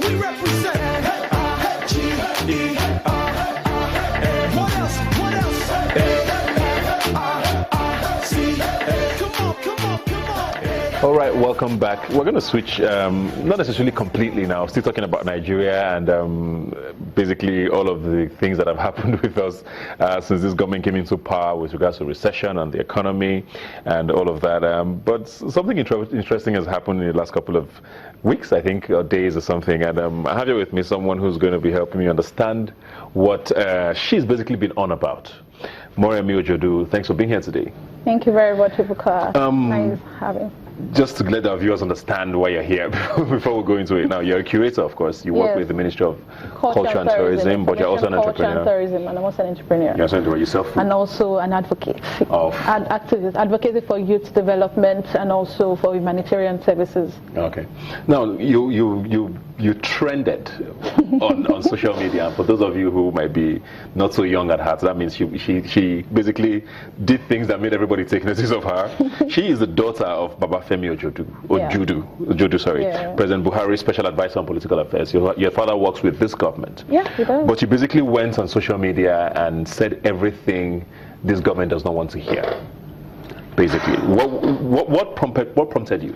We represent. H-E-R-R-A. What else? What else? A-R-R-C-A. Come on, come on, come on. All right, welcome back. We're going to switch, not necessarily completely now, still talking about Nigeria and basically all of the things that have happened with us since this government came into power with regards to recession and the economy and all of that. But something interesting has happened in the last couple of weeks, I think, or days or something. And I have here with me someone who's going to be helping me understand what she's basically been on about. Moremi Ojudu, thanks for being here today. Thank you very much, Ibuka. Nice having. Just to let our viewers understand why you're here before we go into it now, you're a curator, of course. You work with the Ministry of Culture and Tourism, but you're also an entrepreneur. Culture and Tourism, and I'm also an entrepreneur. You're also an entrepreneur yourself? And also an advocate. Activist, advocating for youth development and also for humanitarian services. Okay. Now, you trended on social media. For those of you who might be not so young at heart, that means she basically did things that made everybody take notice of her. She is the daughter of Moremi Ojudu, sorry, President Buhari's special advisor on political affairs. Your father works with this government. Yeah, he does. But you basically went on social media and said everything this government does not want to hear. Basically, what prompted you?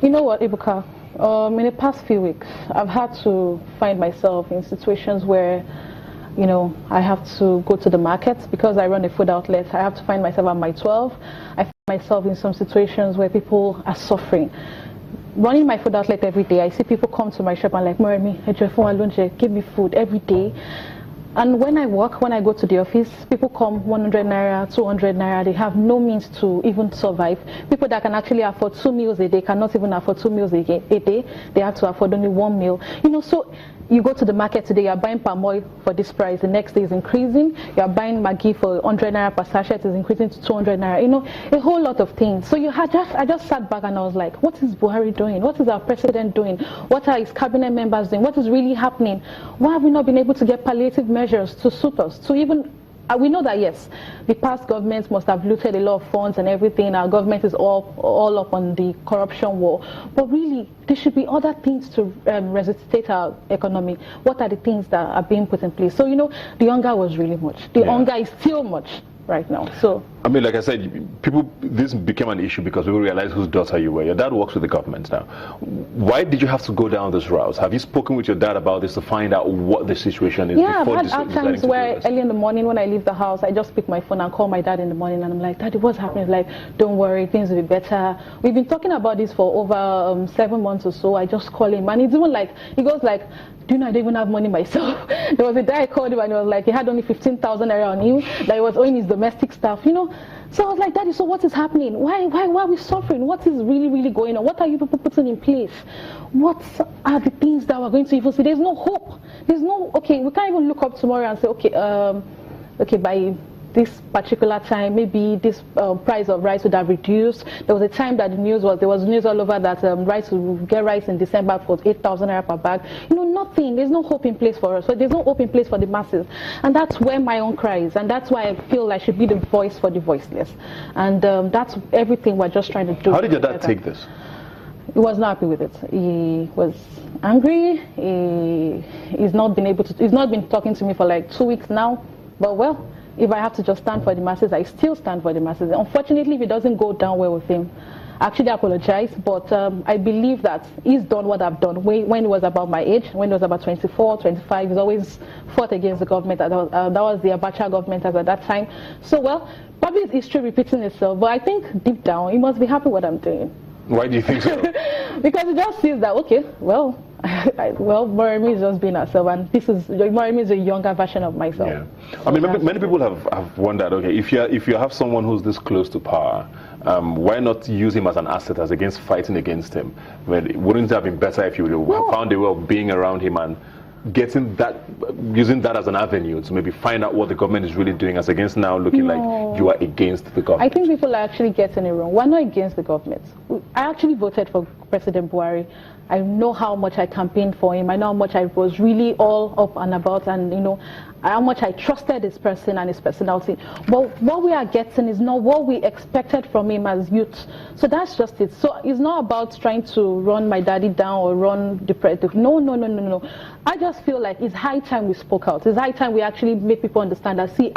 You know what, Ibuka? In the past few weeks, I've had to find myself in situations where, you know, I have to go to the market because I run a food outlet. I have to find myself at my 12. I find myself in some situations where people are suffering. Running my food outlet every day, I see people come to my shop and like, Moremi, give me food every day. And when I work, when I go to the office, people come 100 naira, 200 naira, they have no means to even survive. People that can actually afford 2 meals a day cannot even afford 2 meals a day. They have to afford only 1 meal. You know, so you go to the market today, you're buying palm oil for this price, the next day is increasing. You're buying Maggi for 100 naira per sachet, is increasing to 200 naira. You know, a whole lot of things. So I just sat back and I was like, what is Buhari doing? What is our president doing? What are his cabinet members doing? What is really happening? Why have we not been able to get palliative measures to suit us? To even, we know that yes, the past governments must have looted a lot of funds and everything. Our government is all up on the corruption war. But really, there should be other things to resuscitate our economy. What are the things that are being put in place? So, you know, the hunger was really much. The hunger is still much right now. So I mean, like I said, this became an issue because people realized whose daughter you were. Your dad works with the government now. Why did you have to go down this route? Have you spoken with your dad about this to find out what the situation is? Yeah, I've had times where early in the morning when I leave the house, I just pick my phone and call my dad in the morning and I'm like, Daddy, what's happening? He's like, don't worry, things will be better. We've been talking about this for over 7 months or so. I just call him and it's even like, he goes like, do you know I don't even have money myself? There was a day I called him and he was like, he had only 15,000 naira on him, that he was owing his domestic stuff, you know. So I was like, Daddy, so what is happening? Why are we suffering? What is really going on? What are you people putting in place? What are the things that we're going to even see? There's no hope. There's no, okay, we can't even look up tomorrow and say, okay, by this particular time, maybe this price of rice would have reduced. There was a time that there was news all over that rice would get rice in December for 8,000 naira per bag. You know, nothing. There's no hope in place for us. So there's no hope in place for the masses. And that's where my own cries. And that's why I feel I should be the voice for the voiceless. And that's everything we're just trying to do. How did your dad take this? He was not happy with it. He was angry. He's not been talking to me for like 2 weeks now. But well, if I have to just stand for the masses, I still stand for the masses. Unfortunately, if it doesn't go down well with him, actually I apologize, but I believe that he's done what I've done. When he was about my age, when he was about 24, 25, he's always fought against the government. That was the Abacha government as at that time. So, well, probably it's history repeating itself, but I think deep down, he must be happy with what I'm doing. Why do you think so? Because he just sees that, okay, well, Moremi is just being herself, and Moremi is a younger version of myself. Yeah. I mean, many people have wondered, okay, if you have someone who's this close to power, why not use him as an asset as against fighting against him? Wouldn't it have been better if you would have found a way of being around him and using that as an avenue to maybe find out what the government is really doing, as against now looking like you are against the government? I think people are actually getting it wrong. We're not against the government. I actually voted for President Buhari. I know how much I campaigned for him. I know how much I was really all up and about, and how much I trusted his person and his personality. But what we are getting is not what we expected from him as youth. So that's just it. So it's not about trying to run my daddy down or run the president. No. I just feel like it's high time we spoke out. It's high time we actually make people understand that, see,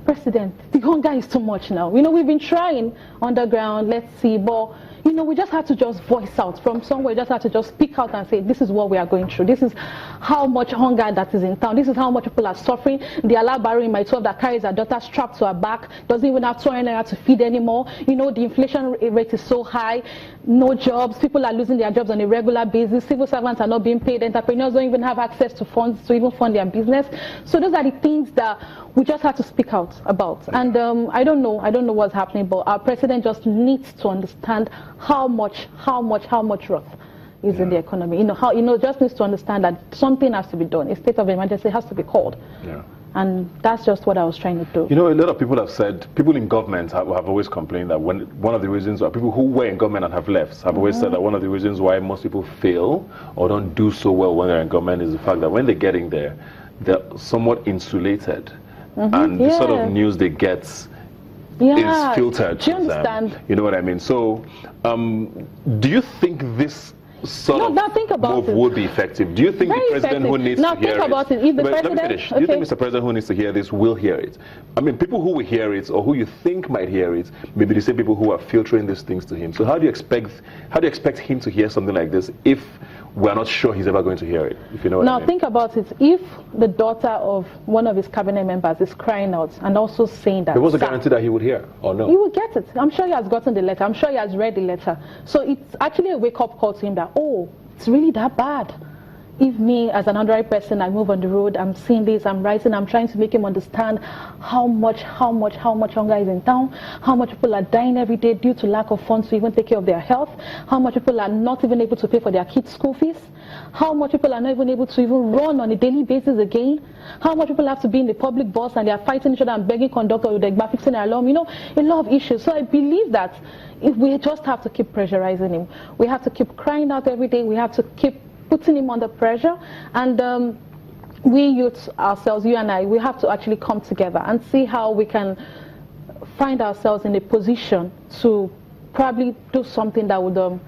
President, the hunger is too much now. We've been trying underground, let's see, but we just have to just voice out from somewhere. Just have to just speak out and say, this is what we are going through. This is how much hunger that is in town. This is how much people are suffering. The Alabari in my 12 that carries her daughter strapped to her back doesn't even have 200 naira to feed anymore. The inflation rate is so high. No jobs. People are losing their jobs on a regular basis. Civil servants are not being paid. Entrepreneurs don't even have access to funds to even fund their business. So those are the things that we just have to speak out about. And I don't know what's happening, but our president just needs to understand how much wrath is in the economy. Just needs to understand that something has to be done. A state of emergency has to be called. Yeah. And that's just what I was trying to do. A lot of people have said, people in government have always complained that one of the reasons why people who were in government and have left have always said that one of the reasons why most people fail or don't do so well when they're in government is the fact that when they're getting there, they're somewhat insulated. And the sort of news they get is filtered to them. You know what I mean? So, do you think this sort of move would be effective? Do you think the president who needs to hear it? Let me finish. Do you think Mr. President who needs to hear this will hear it? I mean, people who will hear it or who you think might hear it may be the same people who are filtering these things to him. So how do you expect him to hear something like this if we're not sure he's ever going to hear it, if you know what I mean? Now think about it. If the daughter of one of his cabinet members is crying out and also saying that... There was a guarantee that he would hear, or no? He will get it. I'm sure he has gotten the letter. I'm sure he has read the letter. So it's actually a wake-up call to him that, it's really that bad. If me, as an ordinary person, I move on the road, I'm seeing this, I'm writing, I'm trying to make him understand how much hunger is in town, how much people are dying every day due to lack of funds to even take care of their health, how much people are not even able to pay for their kids' school fees, how much people are not even able to even run on a daily basis again, how much people have to be in the public bus and they are fighting each other and begging conductor with the fixing their alarm, a lot of issues. So I believe that if we just have to keep pressurizing him, we have to keep crying out every day, we have to keep putting him under pressure, and we youths ourselves, you and I, we have to actually come together and see how we can find ourselves in a position to probably do something that would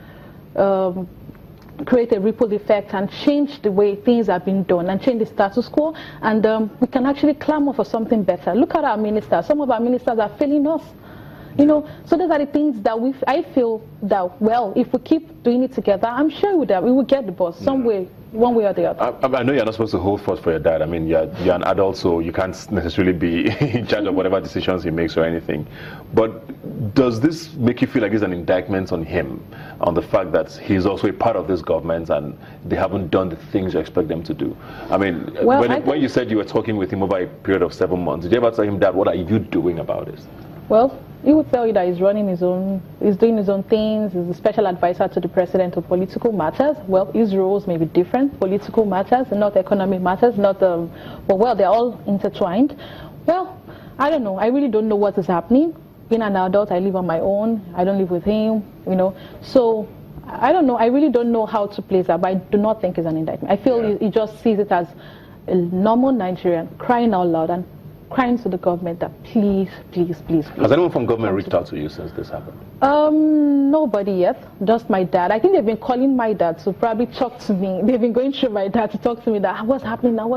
create a ripple effect and change the way things have been done and change the status quo, and we can actually clamor for something better. Look at our ministers. Some of our ministers are failing us. So those are the things that I feel that, well, if we keep doing it together, I'm sure we will get the bus some way, one way or the other. I know you're not supposed to hold forth for your dad. I mean, you're an adult, so you can't necessarily be in charge of whatever decisions he makes or anything. But does this make you feel like it's an indictment on him, on the fact that he's also a part of this government and they haven't done the things you expect them to do? I mean, when you said you were talking with him over a period of 7 months, did you ever tell him, Dad, what are you doing about this? Well, he would tell you that he's doing his own things, he's a special advisor to the president of political matters. Well, his roles may be different, political matters, not economic matters, but they're all intertwined. Well, I don't know, I really don't know what is happening. Being an adult, I live on my own, I don't live with him, so I don't know, I really don't know how to place that, but I do not think it's an indictment. I feel he just sees it as a normal Nigerian crying out loud and crying to the government that please. Has anyone from government reached out to you since this happened? Nobody yet, just my dad. I think they've been calling my dad to probably talk to me. They've been going through my dad to talk to me that what's happening now,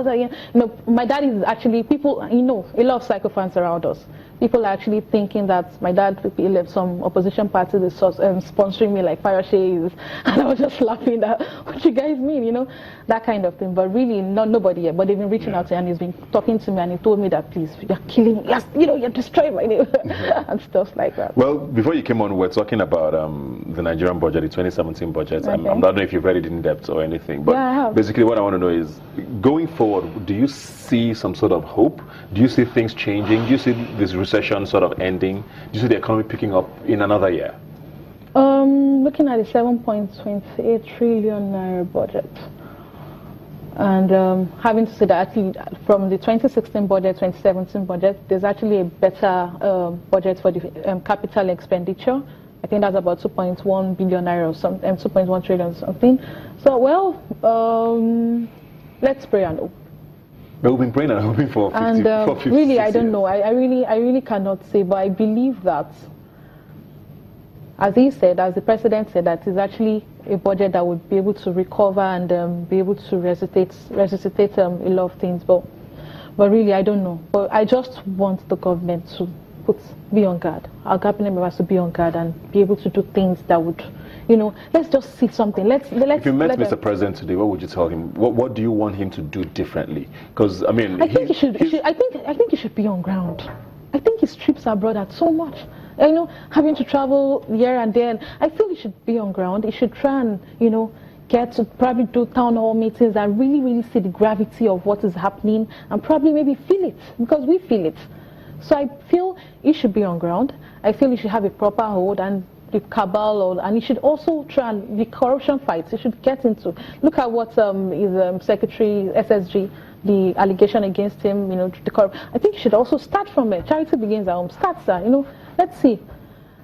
my dad is actually, people, a lot of psycho fans around us. People are actually thinking that my dad left some opposition party is sponsoring me like Fire Shades, and I was just laughing at what you guys mean, that kind of thing. But really, nobody yet. But they've been reaching out to me and he's been talking to me and he told me that please, you're killing me, you're destroying my name and stuff like that. Well, before you came on, we're talking about the Nigerian budget, the 2017 budget. Okay. I don't know if you've read it in depth or anything, but I have. Basically what I want to know is, going forward, do you see some sort of hope? Do you see things changing? Do you see this recession sort of ending? Do you see the economy picking up in another year? Looking at the 7.28 trillion naira budget, and having to say that actually from the 2016 budget, 2017 budget, there's actually a better budget for the capital expenditure. I think that's about 2.1 billion naira or something, 2.1 trillion or something. So, well, let's pray and hope. But we've been praying and hoping for 50, And for 56 really, I don't years. know. I really cannot say, but I believe that, as he said, as the president said, that is actually a budget that would be able to recover and be able to resuscitate a lot of things. But really, I don't know. But I just want the government to be on guard. Our cabinet members to be on guard and be able to do things that would, let's just see something. Let's. If you met Mr. President today, what would you tell him? What do you want him to do differently? Because I mean, I think he should be on ground. I think his trips abroad are so much. Having to travel here and there. I think he should be on ground. He should try and get to probably do town hall meetings and really see the gravity of what is happening and probably maybe feel it, because we feel it. So I feel he should be on ground. I feel he should have a proper hold and the cabal, and he should also try and the corruption fights. He should get into. Look at what his secretary SSG, the allegation against him. I think he should also start from it. Charity begins at home. Start, sir. Let's see.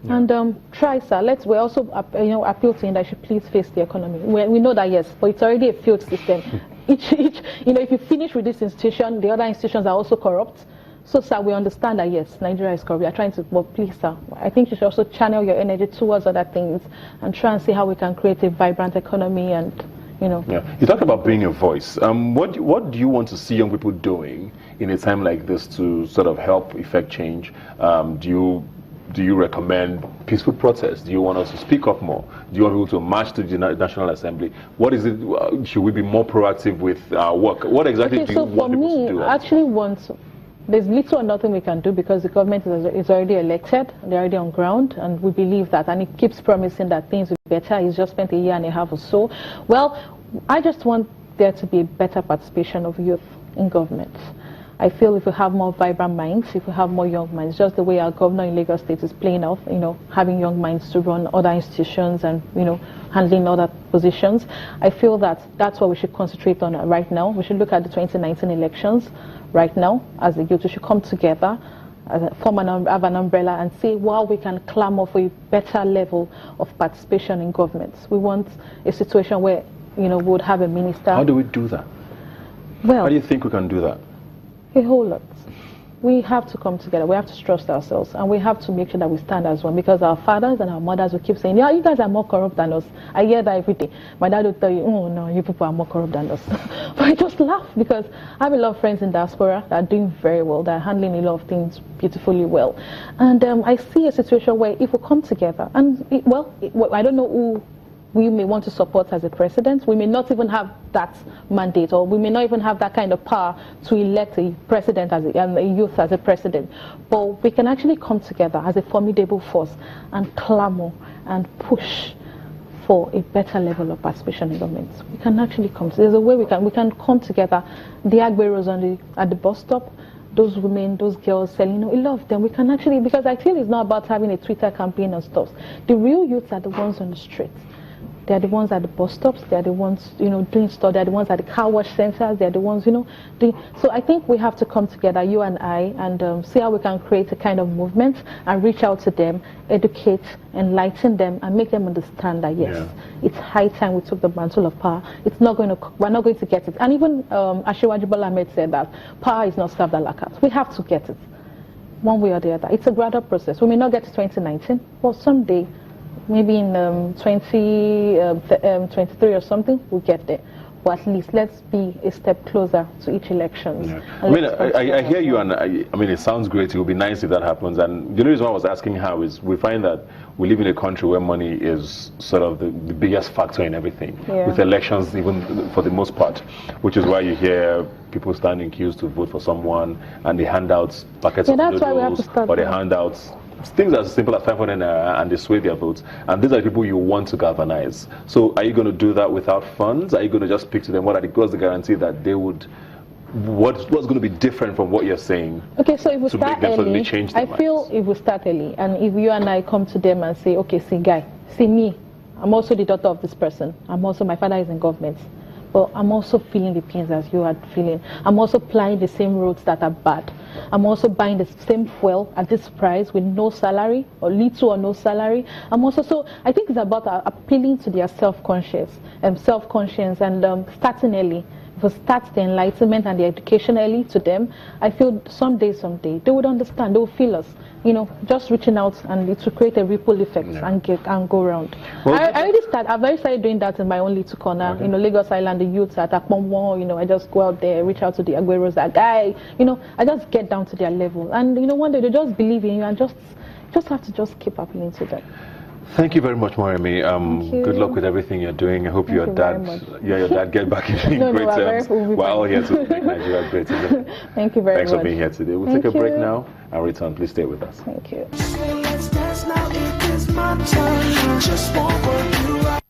Yeah. And try, sir. We also appeal to him that he should please face the economy. We know that, yes, but it's already a failed system. If you finish with this institution, the other institutions are also corrupt. So, sir, we understand that, yes, Nigeria is corrupt. We are trying to, but please, sir, I think you should also channel your energy towards other things and try and see how we can create a vibrant economy and, Yeah, you talk about being a voice. What do you want to see young people doing in a time like this to sort of help effect change? Do you recommend peaceful protest? Do you want us to speak up more? Do you want people to march to the National Assembly? What is it? Should we be more proactive with our work? What exactly do you want people to do? I actually want. There's little or nothing we can do because the government is already elected, they're already on ground, and we believe that, and it keeps promising that things will be better. He's just spent a year and a half or so. Well, I just want there to be a better participation of youth in government. I feel if we have more vibrant minds, if we have more young minds, just the way our governor in Lagos State is playing off, having young minds to run other institutions and, handling other positions, I feel that that's what we should concentrate on right now. We should look at the 2019 elections right now as a youth. We should come together, have an umbrella and see how we can clamor for a better level of participation in government. We want a situation where, we would have a minister. How do we do that? Well, how do you think we can do that? A whole lot. We have to come together. We have to trust ourselves, and we have to make sure that we stand as one, because our fathers and our mothers will keep saying, yeah, you guys are more corrupt than us. I hear that every day. My dad will tell you, oh no, you people are more corrupt than us. But I just laugh because I have a lot of friends in diaspora that are doing very well, that are handling a lot of things beautifully well. And I see a situation where if we come together, and I don't know who we may want to support as a president. We may not even have that mandate, or we may not even have that kind of power to elect a president and a youth as a president. But we can actually come together as a formidable force and clamor and push for a better level of participation in government. We can actually come. There's a way we can come together. The Agberos at the bus stop, those women, those girls selling, a lot of them. We can actually, because I feel it's not about having a Twitter campaign and stuff. The real youths are the ones on the streets. They're the ones at the bus stops. They're the ones, doing stuff. They're the ones at the car wash centers. They're the ones, doing. So I think we have to come together, you and I, and see how we can create a kind of movement and reach out to them, educate, enlighten them, and make them understand that yes, it's high time we took the mantle of power. We're not going to get it. And even Asiwaju Bola Ahmed said that power is not served a la carte. We have to get it, one way or the other. It's a gradual process. We may not get to 2019, but someday. Maybe in 2023 or something, we'll get there. But at least let's be a step closer to each election. Yeah. I hear you, and it sounds great. It would be nice if that happens. And the only reason why I was asking how is we find that we live in a country where money is sort of the biggest factor in everything, with elections even for the most part, which is why you hear people stand in queues to vote for someone, and they hand out packets of noodles, or they hand out things as simple as 500 naira, and they sway their votes. And these are the people you want to galvanize. So are you going to do that without funds? Are you going to just speak to them? What's the guarantee that they would, what's going to be different from what you're saying? Okay, so if we start early, I feel if we start early, and if you and I come to them and say, okay, see guy, see me, I'm also the daughter of this person. My father is in government. but I'm also feeling the pains as you are feeling. I'm also plying the same roads that are bad. I'm also buying the same fuel at this price with no salary or little or no salary. I'm also, so I think it's about appealing to their self-conscience and starting early. If we start the enlightenment and the education early to them, I feel someday they would understand, they will feel us. Just reaching out, and it will create a ripple effect and go around. Well, I've already started doing that in my own little corner. Okay. Lagos Island, the youths at Akpomwo, I just go out there, reach out to the Agueros, that guy, I just get down to their level. And, one day they just believe in you and just have to just keep appealing to them. Thank you very much, Moremi. Good luck with everything you're doing. I hope your dad get back in great terms. We're all here to make Nigeria great. Thank you very much. Thanks for being here today. We'll take a break now and return. Please stay with us. Thank you. Let's dance now, it is my turn. Just want you right.